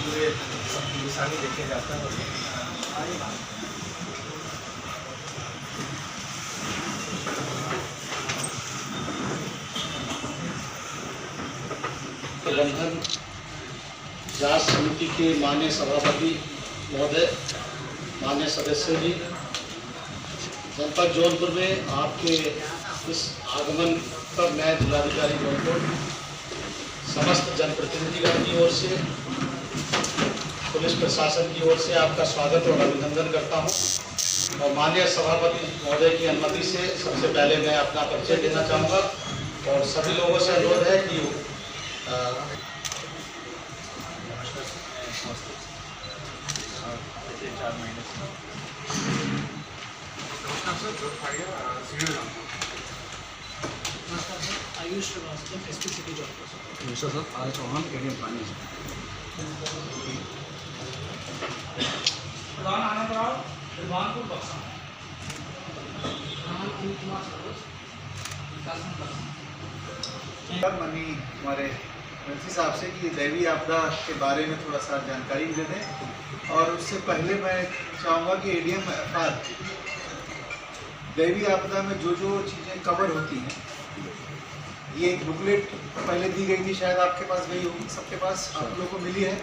पूरे निशानी देखे जाता है। प्रबंधन जांच समिति के माननीय सभापति महोदय, माननीय सदस्य जी, जनपद जौनपुर में आपके इस आगमन पर मैं जिलाधिकारी जौनपुर समस्त जनप्रतिनिधिगण की ओर से, पुलिस प्रशासन की ओर से आपका स्वागत और अभिनंदन करता हूं। और माननीय सभापति महोदय की अनुमति से सबसे पहले मैं अपना परिचय देना चाहूँगा और सभी लोगों से अनुरोध है कि Ayush Srivastava, SP city Jaunpur. Sir R Chauhan, ADM पानी। प्रधान आनंद राव, दिलवानपुर बक्सा। प्रधान अनिल कुमार सरोज, विकासखंड बक्सा। मनी हमारे मंत्री साहब से कि दैवीय आपदा के बारे में थोड़ा सा जानकारी दे दें, और उससे पहले मैं चाहूँगा कि एडीएम एफआर दैवीय आपदा में जो जो चीज़ें कवर होती हैं, ये एक बुकलेट पहले दी गई थी, शायद आपके पास गई होगी, सबके पास आप लोगों को मिली है?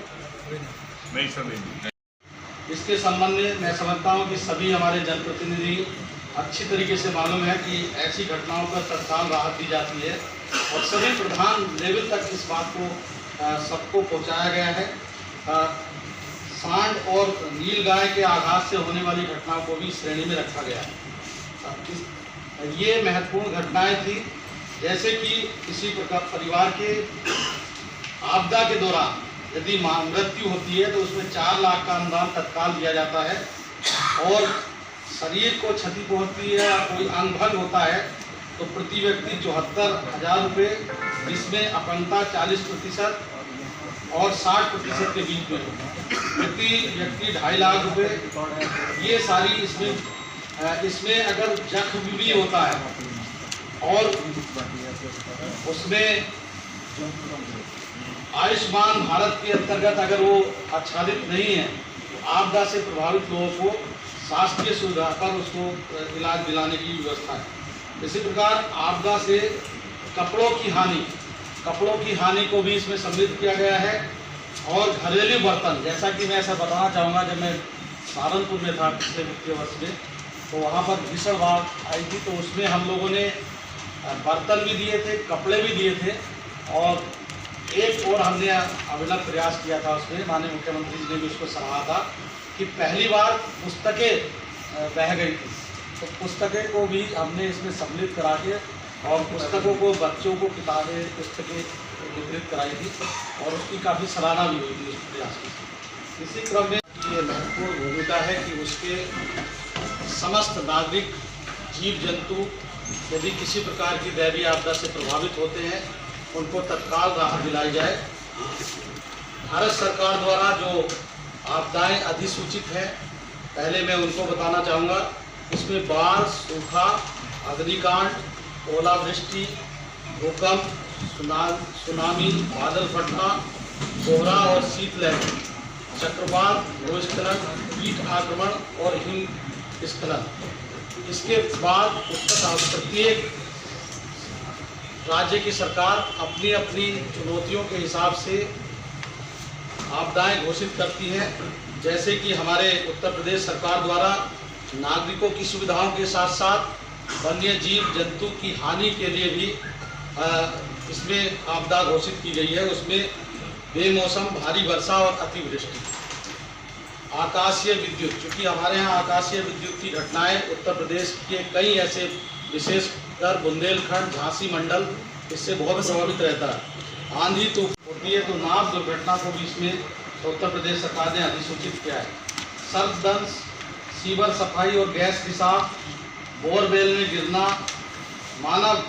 नहीं सर, नहीं। इसके संबंध में मैं समझता हूं कि सभी हमारे जनप्रतिनिधि अच्छी तरीके से मालूम है कि ऐसी घटनाओं पर तत्काल राहत दी जाती है और सभी प्रधान लेवल तक इस बात को सबको पहुंचाया गया है। सांड और नीलगाय के आघात से होने वाली घटनाओं को भी श्रेणी में रखा गया है। ये महत्वपूर्ण घटनाएं थी, जैसे कि किसी प्रकार परिवार के आपदा के दौरान यदि मृत्यु होती है तो उसमें 4 लाख का अनुदान तत्काल दिया जाता है, और शरीर को क्षति पहुंचती है या कोई अंग भंग होता है तो प्रति व्यक्ति 74,000 रुपये, जिसमें अपंगता 40% और 60% के बीच में, प्रति व्यक्ति 2.5 लाख रुपये। ये सारी इसमें अगर जख्म भी होता है और उसमें आयुष्मान भारत के अंतर्गत अगर वो आच्छादित नहीं है तो आपदा से प्रभावित लोगों को शासकीय सुविधा पर उसको इलाज दिलाने की व्यवस्था है। इसी प्रकार आपदा से कपड़ों की हानि को भी इसमें सम्मिलित किया गया है। और घरेलू बर्तन, जैसा कि मैं ऐसा बताना चाहूँगा, जब मैं सहारनपुर में था पिछले वित्तीय वर्ष में, तो वहाँ पर भीषण बाढ़ आई थी, तो उसमें हम लोगों ने बर्तन भी दिए थे, कपड़े भी दिए थे, और एक और हमने अभिनव प्रयास किया था उसमें, माननीय मुख्यमंत्री जी ने भी उसको सराहा था कि पहली बार पुस्तकें बह गई थी, तो पुस्तकें को भी हमने इसमें सम्मिलित करा के और पुस्तकों को, बच्चों को किताबें, पुस्तकें वितरित कराई थी और उसकी काफ़ी सराहना भी हुई थी उस प्रयास की। इसी क्रम में ये महत्वपूर्ण भूमिका है कि उसके समस्त नागरिक, जीव जंतु यदि किसी प्रकार की दैवीय आपदा से प्रभावित होते हैं उनको तत्काल राहत दिलाई जाए। भारत सरकार द्वारा जो आपदाएं अधिसूचित हैं, पहले मैं उनको बताना चाहूँगा। इसमें बाढ़, सूखा, अग्निकांड, ओलावृष्टि, भूकंप, सुनामी, बादल फटना, कोहरा और शीतलहर, चक्रवात, भूस्खलन, कीट आक्रमण और हिमस्खलन। इसके बाद प्रत्येक राज्य की सरकार अपनी अपनी चुनौतियों के हिसाब से आपदाएं घोषित करती है। जैसे कि हमारे उत्तर प्रदेश सरकार द्वारा नागरिकों की सुविधाओं के साथ साथ वन्य जीव जंतु की हानि के लिए भी इसमें आपदा घोषित की गई है। उसमें बेमौसम भारी वर्षा और अतिवृष्टि, आकाशीय विद्युत, चूँकि हमारे यहाँ आकाशीय विद्युत की घटनाएं उत्तर प्रदेश के कई ऐसे, विशेषकर बुंदेलखंड, झांसी मंडल इससे बहुत प्रभावित रहता है। आंधी तो होती है तो नाव दुर्घटना को भी इसमें उत्तर प्रदेश सरकार ने अधिसूचित किया है। सर्पदंश, सीवर सफाई और गैस रिसाव, बोरवेल में गिरना, मानव